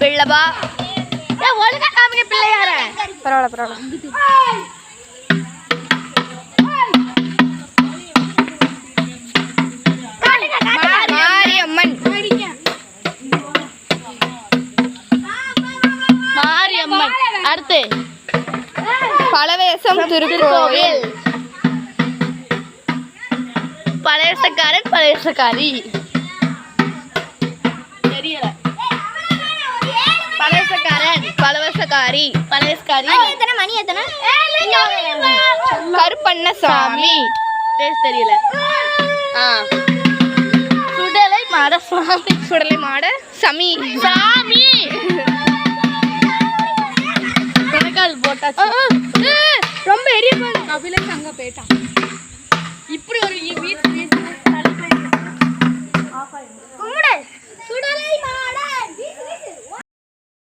பிள்ளபா ஒழுங்கா காமிக்க பிள்ளையார. பரவாயில்ல. மாரியம்மன். அடுத்து பழவேசம் திருக்கோயில். பழவேசக்காரன் பழவேசக்காரி. தெரியல. பழவேசக்காரன் பழவேசக்காரி பழவேசக்காரி. மணி எத்தனை? கருப்பண்ணசாமி. பேர் தெரியல. சுடலை மாட சுவாமி. சுடலை மாட சாமி. சாமி கணக்கால் போட்டாச்சு. ரொம்ப எரிய அங்க போயிட்டான். இப்படி ஒரு வீட்டு